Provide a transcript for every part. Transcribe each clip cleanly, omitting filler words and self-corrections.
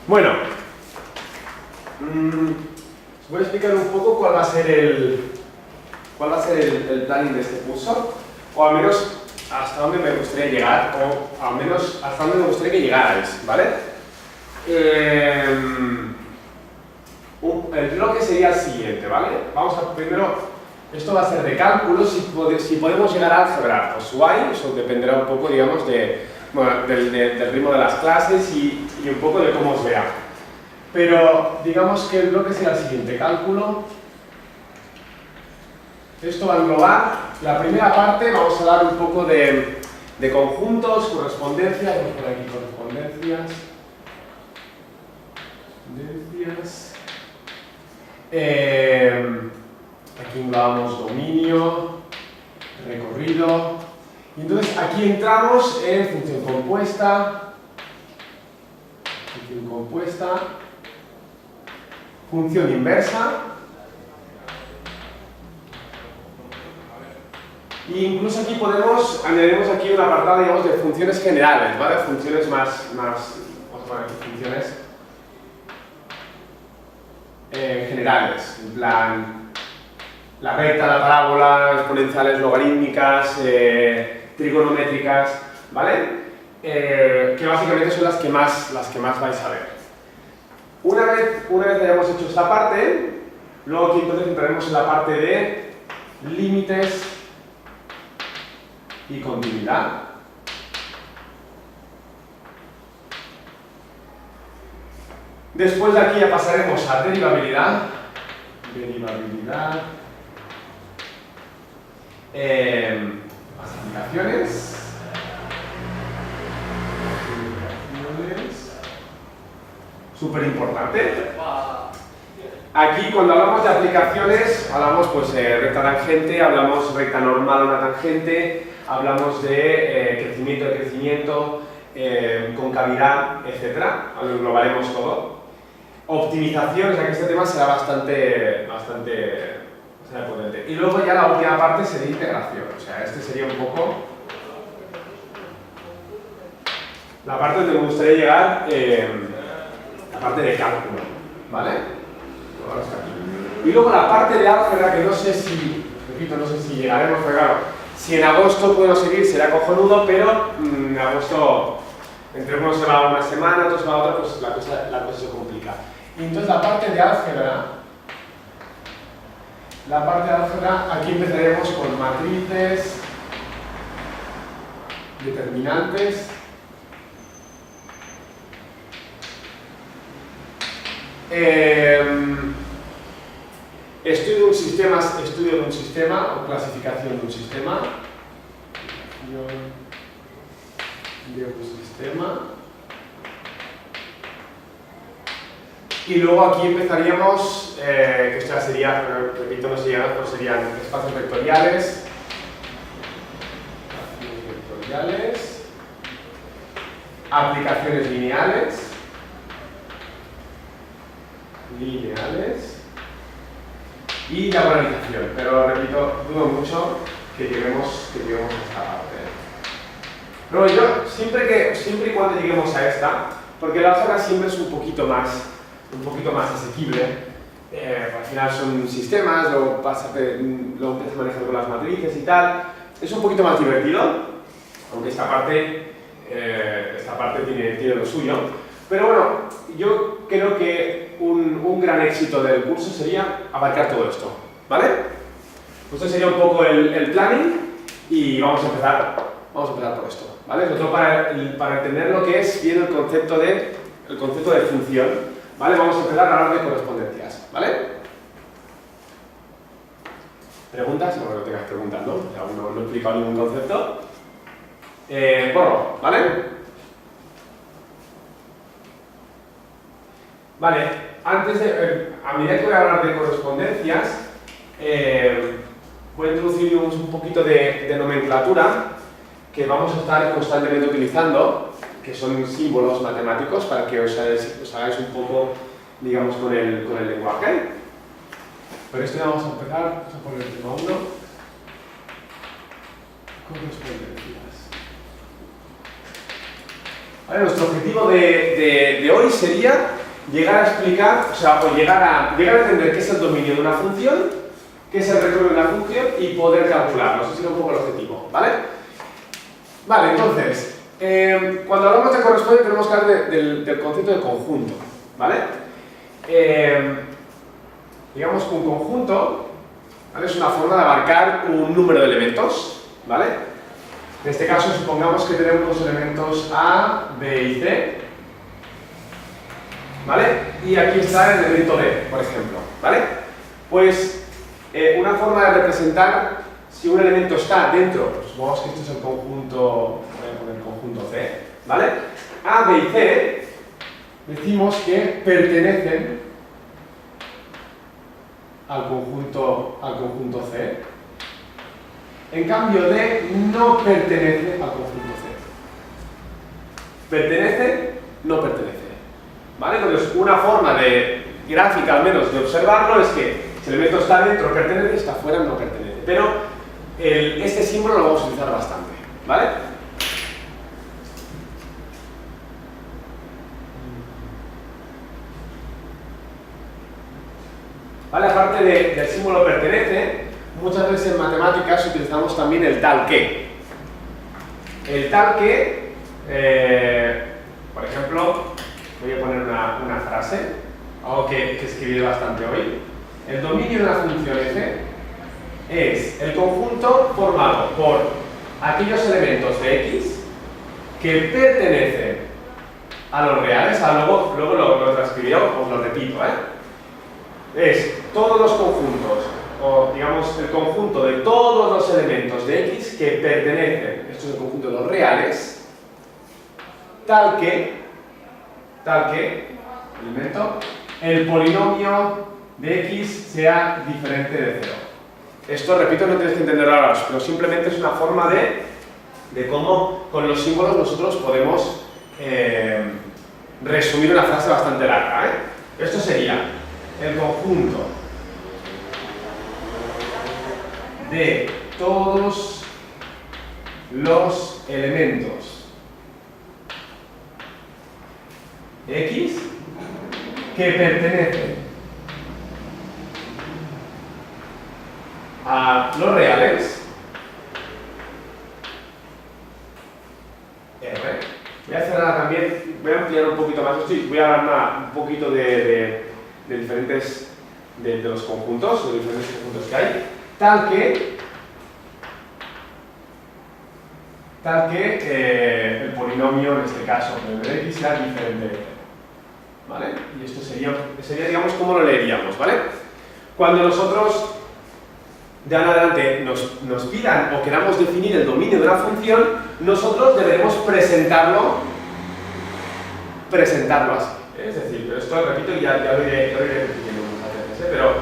Bueno, os voy a explicar un poco cuál va a ser el planning de este curso, o al menos hasta dónde me gustaría llegar, o al menos hasta dónde me gustaría que llegarais, ¿vale? El bloque sería el siguiente, ¿vale? Vamos a primero, esto va a ser de cálculo, si podemos llegar a álgebra, pues guay, eso dependerá un poco, digamos, del ritmo de las clases y un poco de cómo os vea. Pero digamos que el bloque será el siguiente, cálculo. Esto va a englobar, la primera parte vamos a hablar un poco de conjuntos, correspondencias, vamos por aquí correspondencias. Aquí englobamos dominio, recorrido, y entonces aquí entramos en función compuesta, función inversa, e incluso aquí añadiremos aquí un apartado, digamos, de funciones generales, ¿vale? Funciones más vamos a poner aquí funciones generales, en plan la recta, la parábola, exponenciales, logarítmicas, trigonométricas, ¿vale? Que básicamente son las que más vais a ver. Una vez hayamos hecho esta parte, luego aquí entonces entraremos en la parte de límites y continuidad. Después de aquí ya pasaremos a derivabilidad. Aplicaciones. Súper importante. Aquí cuando hablamos de aplicaciones, hablamos pues recta tangente, hablamos recta normal a una tangente, hablamos de crecimiento, concavidad, etc. Lo englobaremos todo. Optimización, o sea que este tema será bastante potente. Y luego ya la última parte sería integración, o sea, este sería un poco la parte donde me gustaría llegar, la parte de cálculo, ¿vale? Y luego la parte de álgebra, que no sé si llegaremos, pero claro, si en agosto podemos seguir será cojonudo, pero en agosto entre uno se va una semana, otro se va otra, pues la cosa se complica. Y entonces la parte de álgebra, aquí empezaremos con matrices, determinantes, estudio de un sistema o clasificación de un sistema. Y luego aquí empezaríamos, que esto ya sería, repito, no serían, pues serían espacios vectoriales, aplicaciones lineales, y diagonalización, pero repito, dudo mucho que lleguemos a esta parte. Pero yo, siempre y cuando lleguemos a esta, porque la álgebra siempre es un poquito más asequible, al final son sistemas, luego empiezas a manejar con las matrices y tal, es un poquito más divertido, aunque esta parte tiene lo suyo. Pero bueno, yo creo que un gran éxito del curso sería abarcar todo esto, ¿vale? Esto sería un poco el planning y vamos a empezar por esto, ¿vale? Sobre todo para entender lo que es bien el concepto de función, ¿vale? Vamos a empezar a hablar de correspondencias, ¿vale? ¿Preguntas? No tengas preguntas, ¿no? Aún no he explicado ningún concepto. Borro, ¿vale? Vale, a medida que voy a hablar de correspondencias, voy a introducir un poquito de nomenclatura que vamos a estar constantemente utilizando, que son símbolos matemáticos para que os hagáis un poco, digamos, con el lenguaje. Pero esto ya vamos a empezar, vamos a poner el tema 1. Correspondencias. ¿Vale? Nuestro objetivo de hoy sería llegar a explicar, o llegar a entender qué es el dominio de una función, qué es el retorno de una función y poder calcularlo. Eso sería un poco el objetivo, ¿vale? Vale, entonces, cuando hablamos de correspondencia tenemos que hablar del concepto de conjunto, ¿vale? Digamos que un conjunto, ¿vale?, es una forma de abarcar un número de elementos, ¿vale? En este caso, supongamos que tenemos los elementos A, B y C, ¿vale? Y aquí está el elemento D, por ejemplo, ¿vale? Pues una forma de representar si un elemento está dentro, pues supongamos que este es el conjunto, voy a poner conjunto C, ¿vale? A, B y C, decimos que pertenecen al conjunto C. En cambio, D no pertenece al conjunto C. Pertenece, no pertenece. ¿Vale? Entonces, una forma gráfica al menos de observarlo es que si el elemento está dentro, pertenece, está fuera, no pertenece. Pero este símbolo lo vamos a utilizar bastante. ¿Vale? ¿Vale? Aparte del símbolo pertenece, muchas veces en matemáticas utilizamos también el tal que. El tal que, por ejemplo, voy a poner una frase, algo que escribí bastante hoy. El dominio de una función f es el conjunto formado por aquellos elementos de x que pertenecen a los reales. Luego lo transcribiré, os lo repito, es todos los conjuntos, o digamos el conjunto de todos los elementos de x que pertenecen, esto es el conjunto de los reales, tal que el polinomio de x sea diferente de 0. Esto, repito, no tienes que entenderlo ahora, pero simplemente es una forma de cómo con los símbolos nosotros podemos resumir una frase bastante larga. Esto sería el conjunto de todos los elementos x que pertenecen a los reales R. Voy a cerrar también, voy a ampliar un poquito más esto y voy a hablar un poquito de diferentes de los conjuntos, de diferentes conjuntos que hay, tal que el polinomio, en este caso, el de x sea diferente de 0. ¿Vale? Y esto sería, digamos, cómo lo leeríamos, ¿vale? Cuando nosotros de ahora en adelante nos pidan o queramos definir el dominio de una función, nosotros deberemos presentarlo así. Es decir, pero esto, repito, ya lo iré repitiendo muchas veces, pero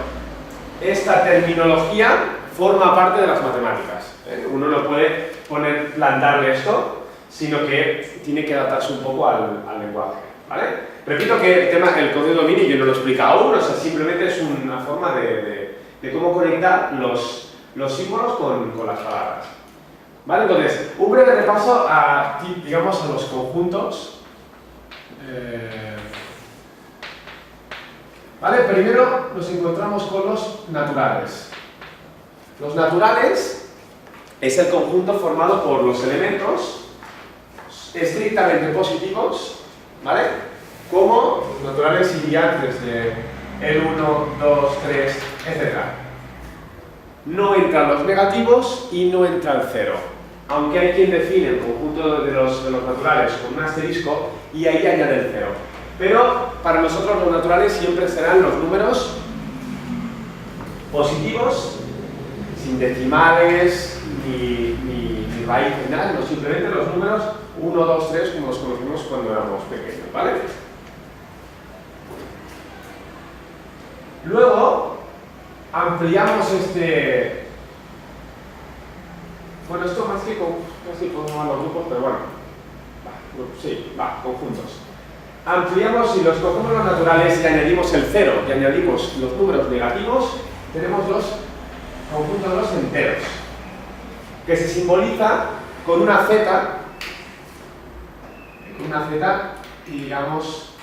esta terminología forma parte de las matemáticas. Uno no puede plantarle esto, sino que tiene que adaptarse un poco al lenguaje. ¿Vale? Repito que el concepto de dominio yo no lo he explicado aún, o sea, simplemente es una forma de cómo conectar los símbolos con las palabras. ¿Vale? Entonces, un breve repaso digamos, a los conjuntos. ¿Vale? Primero nos encontramos con los naturales. Los naturales es el conjunto formado por los elementos estrictamente positivos, ¿vale? Como los naturales irían desde el 1, 2, 3, etc. No entran los negativos y no entra el 0. Aunque hay quien define el conjunto de los naturales con un asterisco y ahí añade el 0. Pero para nosotros los naturales siempre serán los números positivos, sin decimales ni raíces, nada, no, simplemente los números 1, 2, 3 como los conocimos cuando éramos pequeños, ¿vale? Luego ampliamos bueno, esto más que como a los grupos, pero bueno, conjuntos. Ampliamos y los cogemos los naturales y añadimos el 0 y añadimos los números negativos, tenemos los conjuntos de los enteros, que se simboliza con una z, una z y digamos,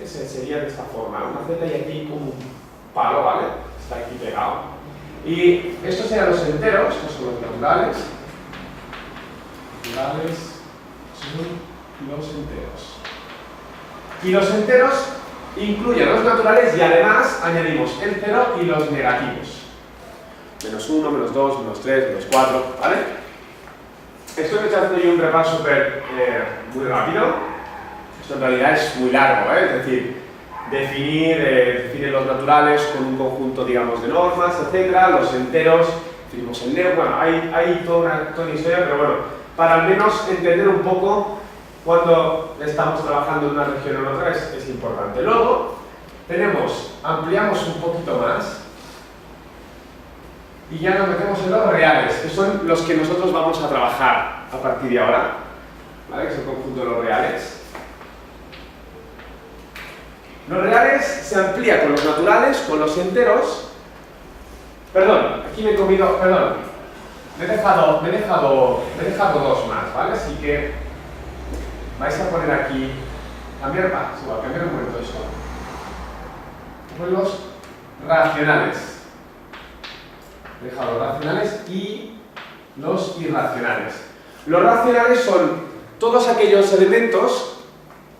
ese sería de esta forma, una z y aquí como un palo, ¿vale? Está aquí pegado. Y estos serían los enteros, estos son los naturales. Naturales son los enteros. Y los enteros incluyen los naturales y además añadimos el 0 y los negativos. Menos 1, menos 2, menos 3, menos 4, ¿vale? Esto que estoy haciendo yo un repaso muy rápido. Esto en realidad es muy largo, ¿eh? Es decir, definir los naturales con un conjunto, digamos, de normas, etc. Los enteros, definimos el neo, bueno, hay toda una historia, pero bueno, para al menos entender un poco cuando estamos trabajando en una región o en otra es importante. Luego, ampliamos un poquito más y ya nos metemos en los reales, que son los que nosotros vamos a trabajar a partir de ahora, ¿vale? Que es el conjunto de los reales. Los reales se amplía con los naturales, con los enteros. Perdón, aquí me he comido, perdón, me he dejado dos más, ¿vale? Así que vais a poner aquí, cambiar un momento esto. Pues los racionales. He dejado los racionales y los irracionales. Los racionales son todos aquellos elementos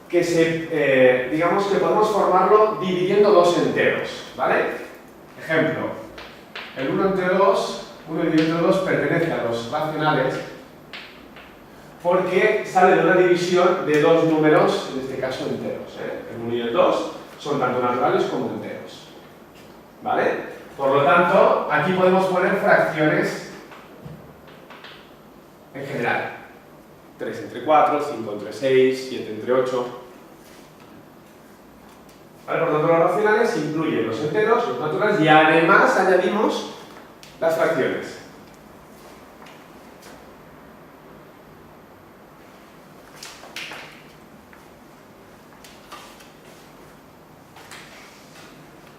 que digamos que podemos formarlo dividiendo dos enteros, ¿vale? Ejemplo, el 1 entre 2, 1 dividido entre 2 pertenece a los racionales porque sale de una división de dos números, en este caso enteros, ¿eh? El 1 y el 2 son tanto naturales como enteros, ¿vale? Por lo tanto, aquí podemos poner fracciones en general. 3 entre 4, 5 entre 6, 7 entre 8. ¿Vale? Por lo tanto, los racionales incluyen los enteros, los naturales y además añadimos las fracciones.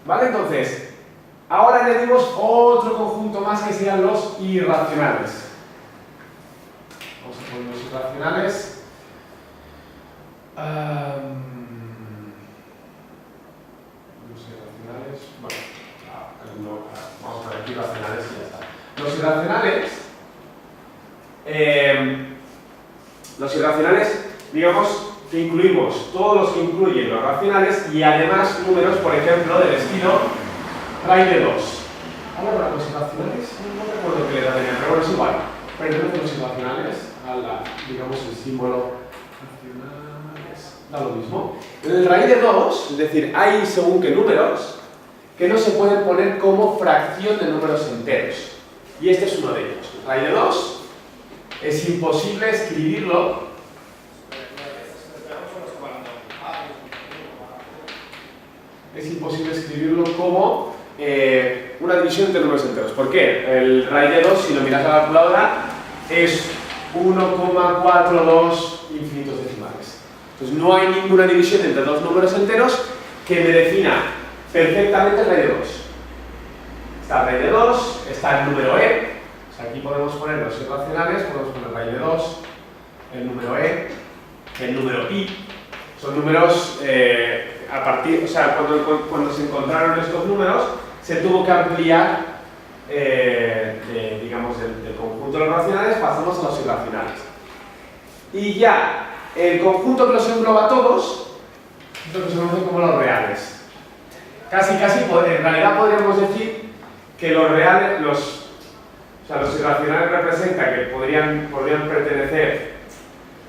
¿Vale? Entonces, ahora añadimos otro conjunto más que serían los irracionales. Vamos a poner los irracionales. Los irracionales, bueno, vamos a poner aquí irracionales y ya está. Los irracionales, digamos que incluimos todos los que incluyen los racionales y además números, por ejemplo, del estilo raíz de 2. Ahora, los irracionales, no recuerdo qué le da pero bueno, es igual. Pertenecen los irracionales a digamos, el símbolo racionales, da lo mismo. El raíz de 2, es decir, hay según qué números que no se pueden poner como fracción de números enteros. Y este es uno de ellos. El raíz de 2 es imposible escribirlo. Es imposible escribirlo como una división entre números enteros. ¿Por qué? El raíz de 2, si lo miras a la calculadora, es 1,42 infinitos decimales. Entonces no hay ninguna división entre dos números enteros que me defina perfectamente el raíz de 2. Está el raíz de 2, está el número e. O sea, aquí podemos poner los irracionales, podemos poner el raíz de 2, el número e, el número pi. Son números o sea, cuando se encontraron estos números, se tuvo que ampliar, digamos, del conjunto de los racionales, pasamos a los irracionales. Y ya, el conjunto que los engloba a todos, es lo que se conoce como los reales. Casi, en realidad podríamos decir que los reales, los irracionales representan que podrían pertenecer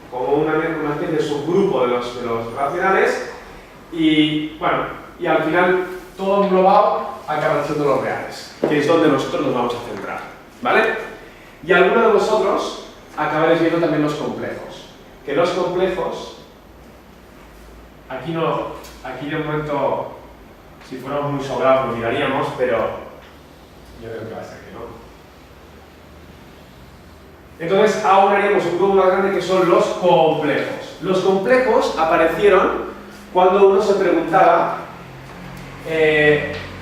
como una especie de subgrupo de los racionales y, bueno, y al final todo englobado acaban siendo los reales, que es donde nosotros nos vamos a centrar, ¿vale? Y algunos de vosotros acabaréis viendo también los complejos, que los complejos, aquí de momento, si fuéramos muy sobrados lo miraríamos, pero yo creo que va a ser que no. Entonces aún haríamos un grupo más grande que son los complejos. Los complejos aparecieron cuando uno se preguntaba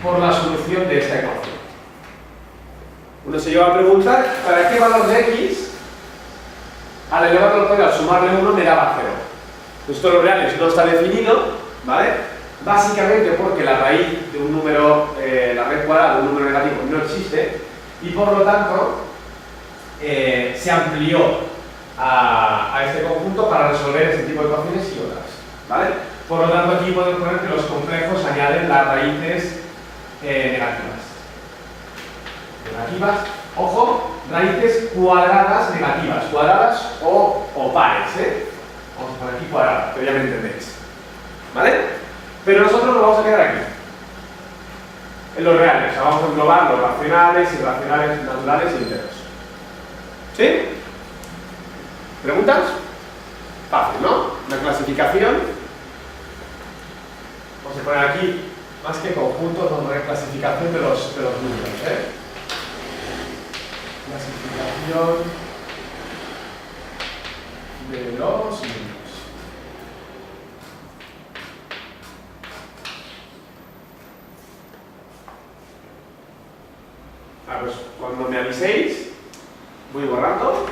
por la solución de esta ecuación. Uno se lleva a preguntar ¿para qué valor de x al elevarlo al poder al sumarle 1 me daba 0? Esto de los reales no está definido, ¿vale? Básicamente porque la raíz de un número, la raíz cuadrada de un número negativo no existe y por lo tanto se amplió a este conjunto para resolver este tipo de ecuaciones y otras, ¿vale? Por lo tanto aquí podemos poner que los complejos añaden las raíces negativas. Ojo, raíces cuadradas negativas, cuadradas o pares, ¿eh? Vamos a poner aquí cuadradas, pero ya me entendéis, ¿vale? Pero nosotros nos vamos a quedar aquí, en los reales, o sea, vamos a englobar los racionales, irracionales, naturales y enteros. ¿Sí? ¿Preguntas? Fácil, ¿no? Una clasificación. Vamos a poner aquí, más que conjuntos, vamos a poner clasificación de los números, ¿eh? Clasificación de los números. Pues cuando me aviséis, voy borrando.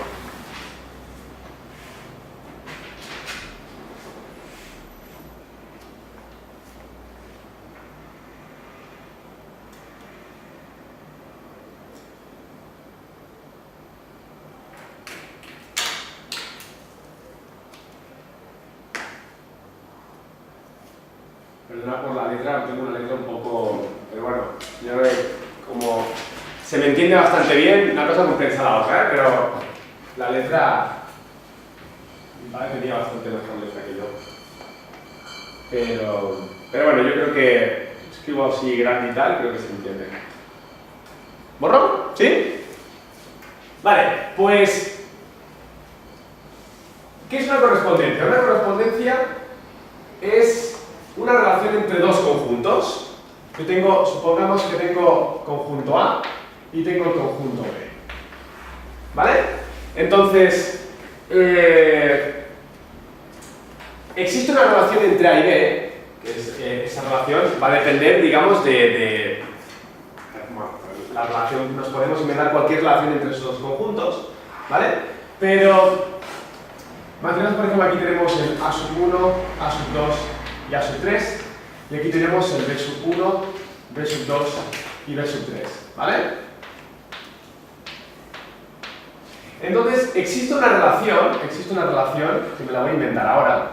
Perdona por la letra, tengo una letra un poco... Pero bueno, ya veis, como se me entiende bastante bien, una cosa compensa la otra, ¿eh? Pero la letra... Mi padre tenía bastante mejor letra que yo. Pero bueno, yo creo que escribo así grande y tal, creo que se entiende. ¿Borro? ¿Sí? Vale, pues... ¿qué es una correspondencia? Una correspondencia es una relación entre dos conjuntos. Yo tengo, supongamos que tengo conjunto A y tengo el conjunto B. ¿Vale? Entonces, existe una relación entre A y B, que es, esa relación va a depender, digamos, de la relación, nos podemos inventar cualquier relación entre esos dos conjuntos, ¿vale? Pero, imaginad, por ejemplo, aquí tenemos el A sub 1, A sub 2 y A sub 3, y aquí tenemos el B sub 1, B sub 2 y B sub 3, ¿vale? Entonces, existe una relación, que me la voy a inventar ahora,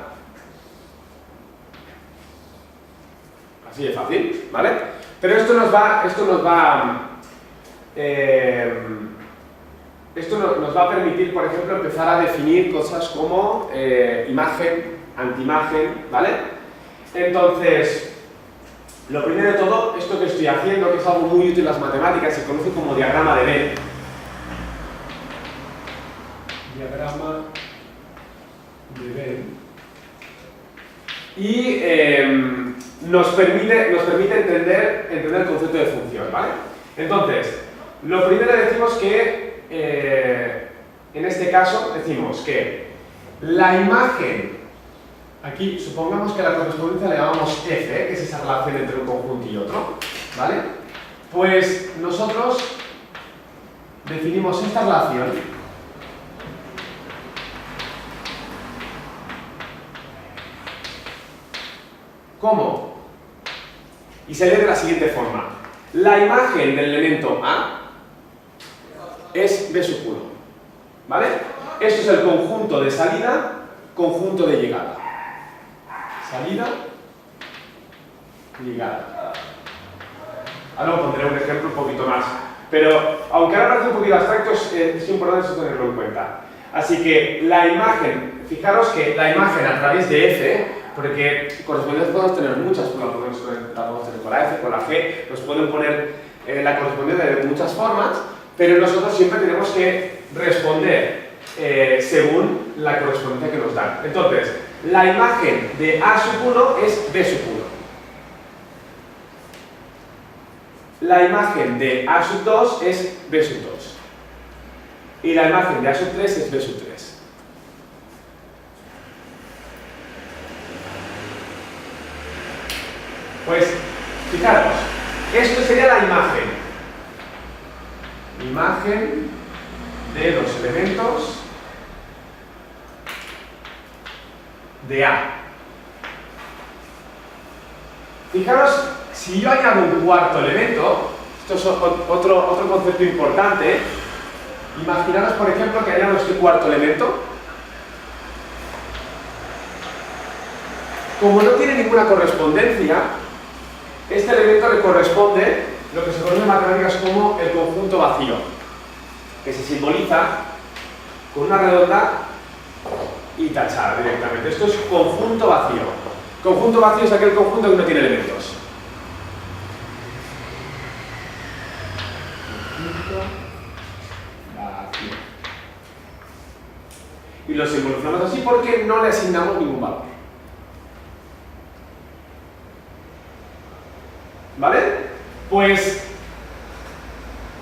así de fácil, ¿vale? Pero esto nos va a permitir, por ejemplo, empezar a definir cosas como imagen, antiimagen, ¿vale? Entonces, lo primero de todo, esto que estoy haciendo, que es algo muy útil en las matemáticas, se conoce como diagrama de Venn. Diagrama de Venn. Y nos permite entender el concepto de función, ¿vale? Entonces, lo primero decimos que, en este caso, decimos que la imagen, aquí supongamos que a la correspondencia le llamamos F, que es esa relación entre un conjunto y otro, ¿vale? Pues nosotros definimos esta relación como, y se lee de la siguiente forma: la imagen del elemento A es B sub 1, ¿vale? Esto es el conjunto de salida, conjunto de llegada. Salida, llegada. Ahora os pondré un ejemplo un poquito más, pero aunque ahora parece un poquito abstracto, es importante tenerlo en cuenta. Así que la imagen, fijaros que la imagen a través de F, porque correspondencias podemos tener muchas, la podemos tener con la F, con la G, nos pueden poner la correspondencia de muchas formas, pero nosotros siempre tenemos que responder según la correspondencia que nos dan. Entonces, la imagen de A sub 1 es B sub 1. La imagen de A sub 2 es B sub 2. Y la imagen de A sub 3 es B sub 3. Pues, fijaros, esto sería la imagen. Imagen de los elementos de A. Fijaros, si yo añado un cuarto elemento, esto es otro concepto importante. Imaginaros, por ejemplo, que añado este cuarto elemento. Como no tiene ninguna correspondencia, este elemento le corresponde lo que se conoce en matemáticas como el conjunto vacío, que se simboliza con una redonda y tachar directamente. Esto es conjunto vacío. Conjunto vacío es aquel conjunto que no tiene elementos. Conjunto vacío. Y lo simbolizamos así porque no le asignamos ningún valor. ¿Vale? Pues,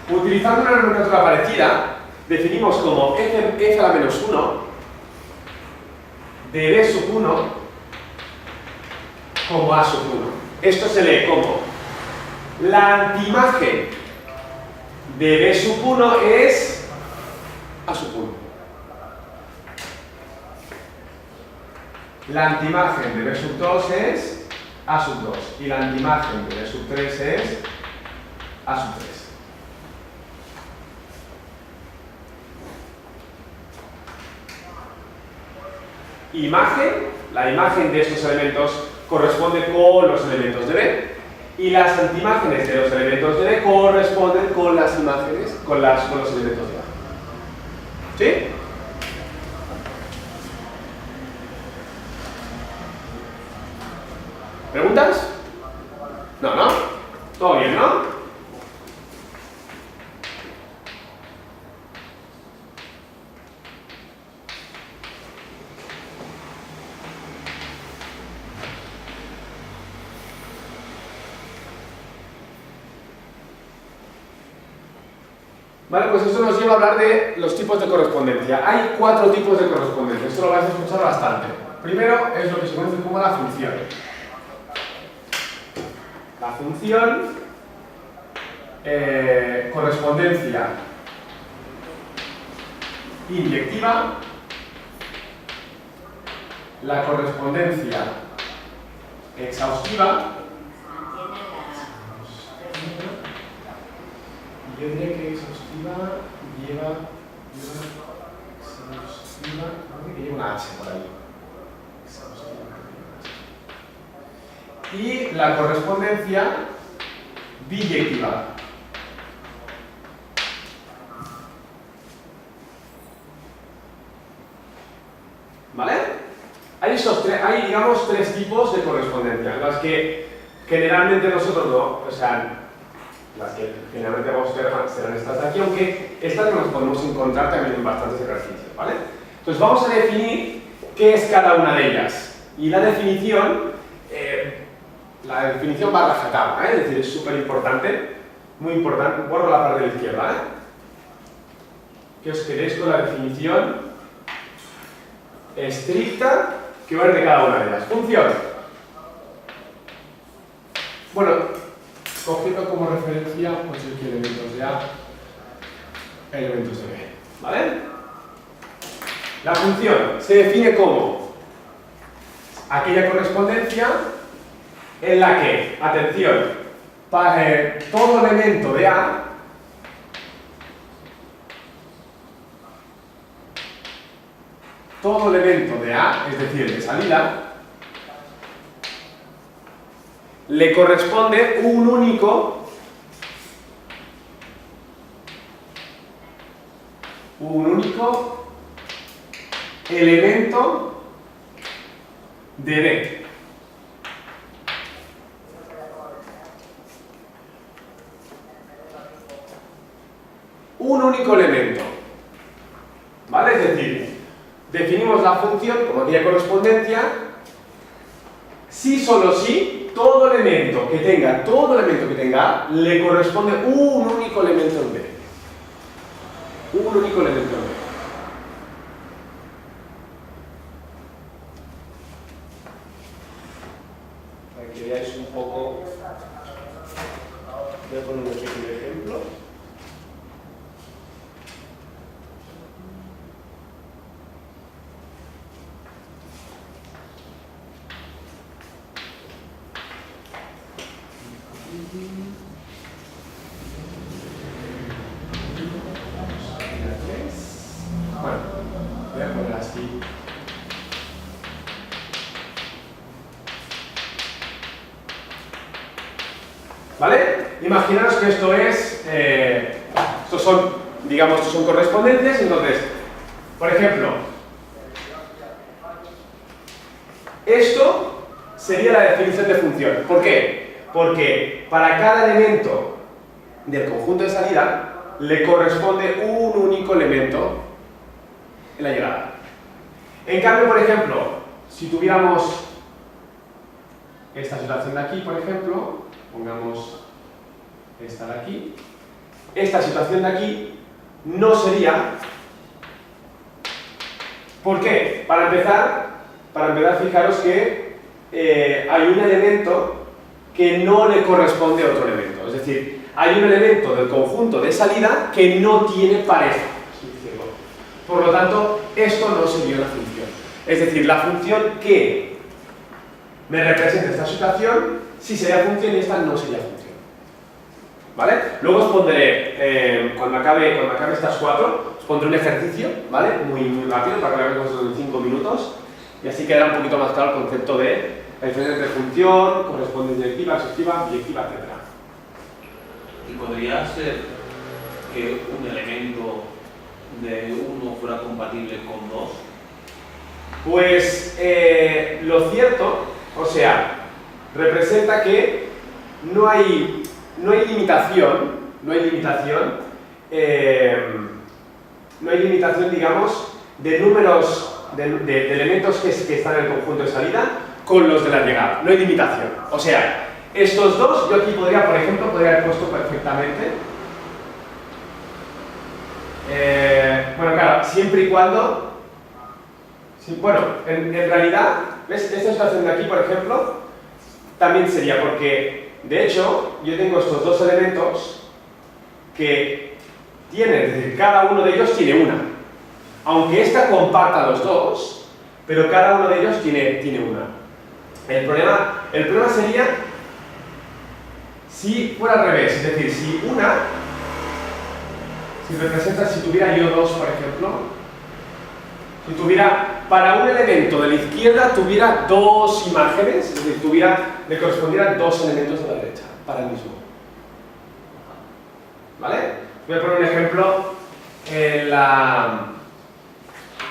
utilizando una nomenclatura parecida, definimos como f a la menos 1 de b sub 1 como a sub 1. Esto se lee como la antiimagen de b sub 1 es a sub 1. La antiimagen de b sub 2 es a sub 2 y la antiimagen de b sub 3 es a sub 3. Imagen, la imagen de estos elementos corresponde con los elementos de B y las antiimágenes de los elementos de B corresponden con las imágenes, con los elementos de A. ¿Sí? ¿Preguntas? No, ¿no? ¿Todo bien, no? Vale, pues esto nos lleva a hablar de los tipos de correspondencia. Hay 4 tipos de correspondencia, esto lo vais a escuchar bastante. Primero es lo que se conoce como la función. La función, correspondencia inyectiva, la correspondencia exhaustiva. Yo diría que exhaustiva lleva exhaustiva, creo que lleva una H por ahí. Y la correspondencia biyectiva. ¿Vale? Hay, digamos, 3 tipos de correspondencia, las que generalmente nosotros no, o sea, las que generalmente vamos a ver serán estas de aquí, aunque estas no las podemos encontrar también en bastantes ejercicios, ¿vale? Entonces vamos a definir qué es cada una de ellas. Y la definición va a rajatabla, es decir, es súper importante, muy importante. Borro la parte de la izquierda, ¿Qué os queréis con la definición estricta que va a haber de cada una de ellas? Función. Bueno, cogiendo como referencia, pues aquí elementos de A, elementos de B, ¿vale? La función se define como aquella correspondencia en la que, atención, todo elemento de A es decir, de salida, le corresponde un único elemento de B. Un único elemento. ¿Vale? Es decir, definimos la función como aquella correspondencia si solo si todo elemento que tenga A le corresponde un único elemento en B. Un único elemento en B. Para que veáis un poco, voy a poner un pequeño ejemplo. Bueno, voy a poner así. ¿Vale? Imaginaos que esto es, estos son, digamos, estos son correspondencias. Entonces, por ejemplo, esto sería la definición de función. ¿Por qué? Porque para cada elemento del conjunto de salida le corresponde un único elemento en la llegada. En cambio, por ejemplo, si tuviéramos esta situación de aquí, por ejemplo, pongamos esta de aquí, esta situación de aquí no sería. ¿Por qué? Para empezar, fijaros que hay un elemento que no le corresponde a otro elemento. Es decir, hay un elemento del conjunto de salida que no tiene pareja. Por lo tanto, esto no sería una función. Es decir, la función que me representa esta situación sí sería función y esta no sería función. ¿Vale? Luego os pondré, cuando acabe estas 4, os pondré un ejercicio, ¿vale? Muy rápido para que lo veamos en 5 minutos y así quedará un poquito más claro el concepto de la diferencia entre función, correspondencia directiva, exhaustiva, biyectiva, etc. ¿Y podría ser que un elemento de uno fuera compatible con 2? Pues lo cierto, o sea, representa que no hay limitación, digamos, de números, de elementos que están en el conjunto de salida con los de la llegada. No hay limitación. O sea, estos dos, yo aquí podría, por ejemplo, haber puesto perfectamente. Bueno, claro, siempre y cuando. Bueno, en realidad, ¿ves? Esta situación de aquí, por ejemplo, también sería porque, de hecho, yo tengo estos dos elementos que tienen, es decir, cada uno de ellos tiene una. Aunque esta comparta los dos, pero cada uno de ellos tiene una. El problema sería si fuera al revés, es decir, si tuviera yo dos, por ejemplo, si tuviera, para un elemento de la izquierda tuviera dos imágenes, es decir, le correspondieran dos elementos de la derecha, para el mismo. ¿Vale? Voy a poner un ejemplo en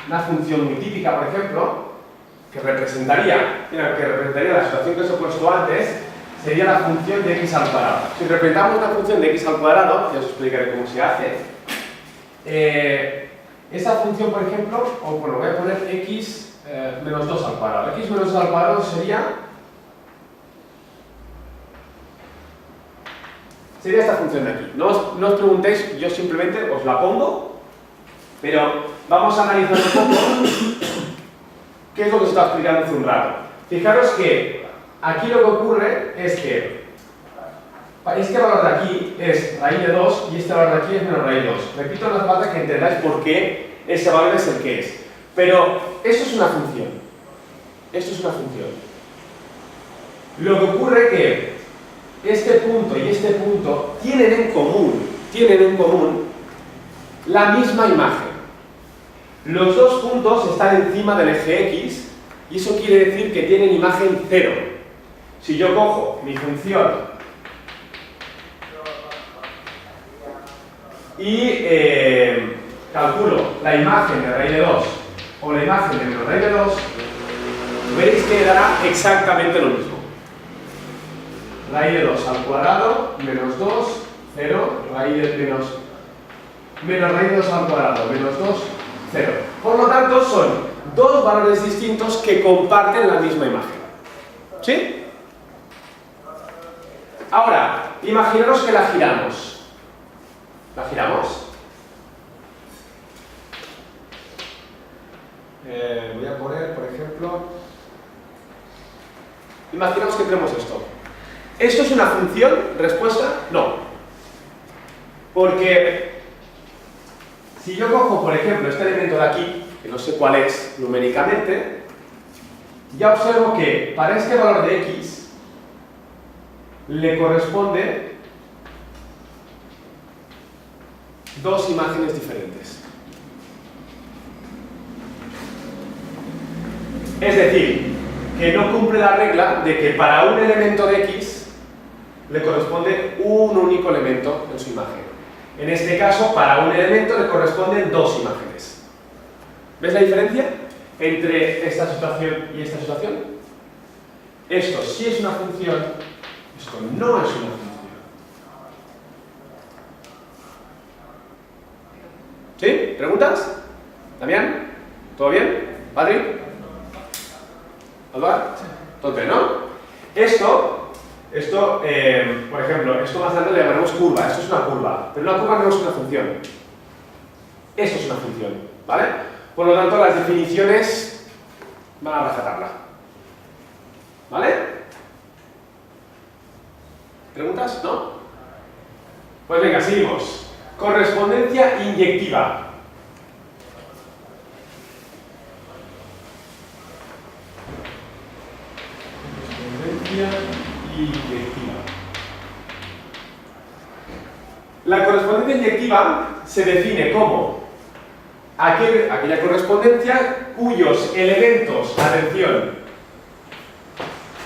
una función muy típica, por ejemplo, que representaría la situación que os he puesto antes, sería la función de x al cuadrado. Si representamos una función de x al cuadrado, ya os explicaré cómo se hace, esa función, por ejemplo, voy a poner x menos 2 al cuadrado. X menos 2 al cuadrado sería esta función de aquí. No os preguntéis, yo simplemente os la pongo, pero vamos a analizar un poco qué es lo que os estaba explicando hace un rato. Fijaros que aquí lo que ocurre es que este valor de aquí es raíz de 2 y este valor de aquí es menos raíz de 2. Repito, no hace falta que entendáis por qué ese valor es el que es. Pero esto es una función. Lo que ocurre es que este punto y este punto tienen en común la misma imagen. Los dos puntos están encima del eje X y eso quiere decir que tienen imagen 0. Si yo cojo mi función y calculo la imagen de raíz de 2 o la imagen de menos raíz de 2, veréis que dará exactamente lo mismo. Raíz de 2 al cuadrado, menos 2, 0, raíz de menos raíz de 2 al cuadrado, menos 2, 0. Por lo tanto, son dos valores distintos que comparten la misma imagen. ¿Sí? Ahora, imaginaros que la giramos. ¿La giramos? Voy a poner, por ejemplo, imaginamos que tenemos esto. ¿Esto es una función? ¿Respuesta? No. Porque si yo cojo, por ejemplo, este elemento de aquí, que no sé cuál es numéricamente, ya observo que para este valor de x, le corresponde dos imágenes diferentes. Es decir, que no cumple la regla de que para un elemento de X le corresponde un único elemento en su imagen. En este caso, para un elemento le corresponden dos imágenes. ¿Ves la diferencia entre esta situación y esta situación? Esto sí es una función, esto no es una función. ¿Sí? ¿Preguntas? ¿Damián? ¿Todo bien? ¿Padri? ¿Alvar? Entonces, ¿no? Esto, por ejemplo, esto más adelante le llamaremos curva. Esto es una curva, pero una curva no es una función. Esto es una función, ¿vale? Por lo tanto, las definiciones van a rajatabla. ¿Vale? ¿Preguntas? ¿No? Pues venga, seguimos. Correspondencia inyectiva. Inyectiva. La correspondencia inyectiva se define como aquella correspondencia cuyos elementos, atención,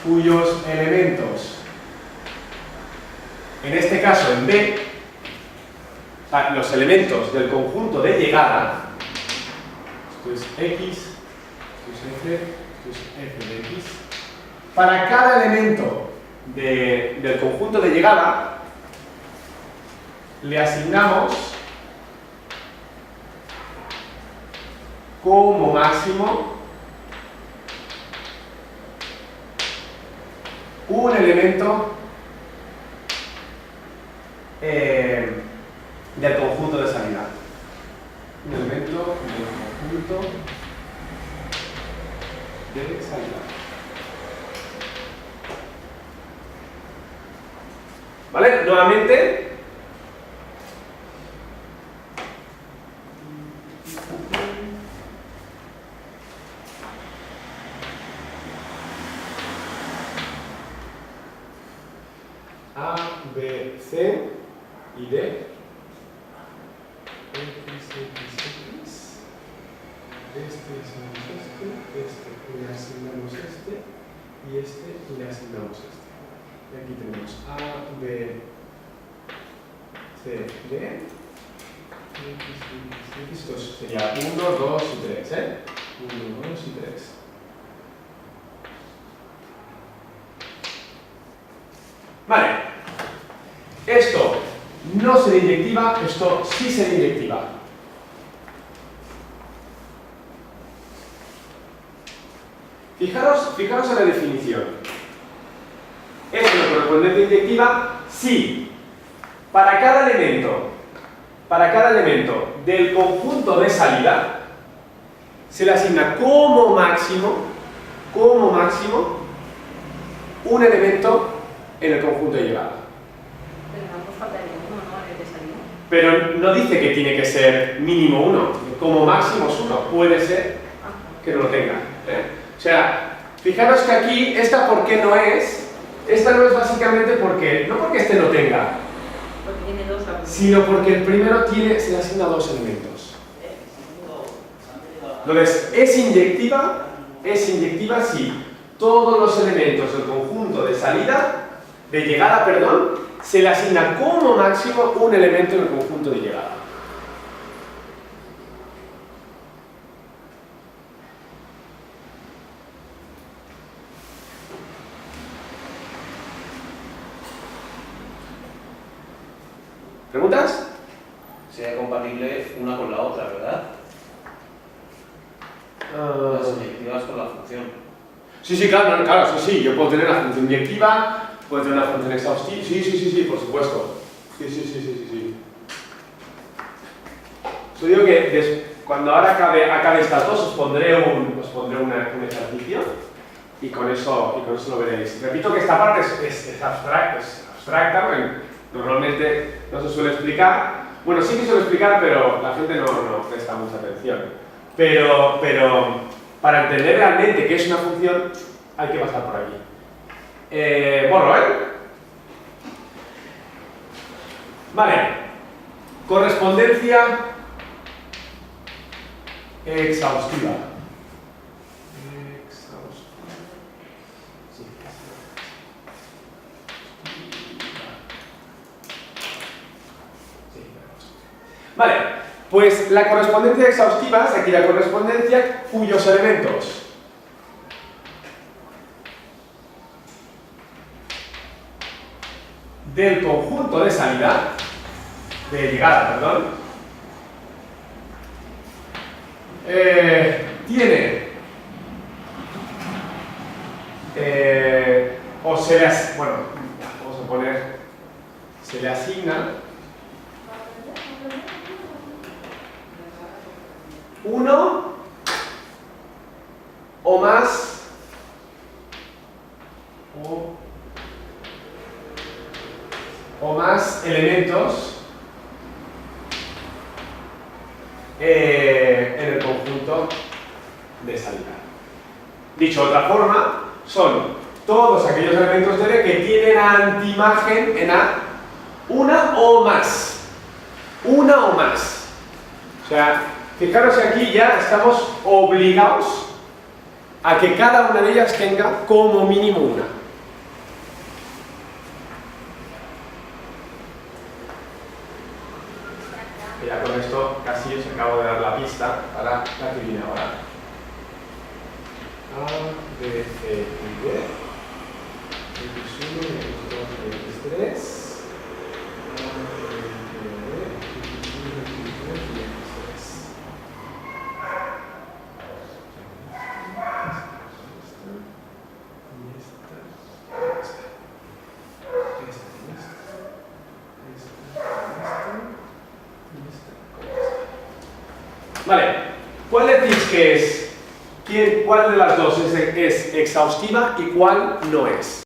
cuyos elementos, en este caso en B, los elementos del conjunto de llegada, esto es X, esto es F, esto es F de X. Para cada elemento del conjunto de llegada le asignamos como máximo un elemento del conjunto de salida. Un elemento del conjunto de salida. ¿Vale? Nuevamente. A, B, C y D. X, X. Este le asignamos este y este le asignamos este. Y aquí tenemos A, B, C, D. Esto sería 1, 2 y 3, ¿eh? 1, 2 y 3. Vale. Esto no sería inyectiva, esto sí sería inyectiva. Fijaros en la definición. Es una correspondencia inyectiva si para cada elemento del conjunto de salida se le asigna como máximo un elemento en el conjunto de llegada. Pero no nos faltaría uno, ¿no? El de salida. Pero no dice que tiene que ser mínimo 1, como máximo es 1, puede ser que no lo tenga. O sea, fijaros que aquí, esta ¿por qué no es? Esta no es básicamente porque, no porque este no tenga, Porque tiene dos argumentos. sino porque el primero se le asigna dos elementos. Entonces, es inyectiva si todos los elementos del conjunto de llegada, se le asigna como máximo un elemento en el conjunto de llegada. ¿Preguntas? Sea compatible una con la otra, ¿verdad? Las inyectivas con la función. Sí, claro, sí. Yo puedo tener la función inyectiva, puedo tener una función exhaustiva. Sí, por supuesto. Sí. Yo digo que cuando ahora acabe estas dos, os pondré un ejercicio y con eso lo veréis. Repito que esta parte es abstracta, porque normalmente no se suele explicar. Bueno, sí que se suele explicar, pero la gente no presta mucha atención. Pero para entender realmente qué es una función, hay que pasar por aquí. Borro, ¿eh? Vale, correspondencia exhaustiva. Vale, pues la correspondencia exhaustiva es aquí la correspondencia cuyos elementos del conjunto de salida, de llegada, perdón, tiene o se le bueno, vamos a poner, se le asigna uno o más o más elementos en el conjunto de salida. Dicho de otra forma, son todos aquellos elementos de B que tienen antiimagen en A, una o más. Una o más. O sea, fijaros que aquí ya estamos obligados a que cada una de ellas tenga como mínimo una. Y ya con esto casi os acabo de dar la pista para la que viene ahora. A, B, C y D. X1, X2, X3. Vale, ¿cuál decís que es? ¿Cuál de las dos es exhaustiva y cuál no es?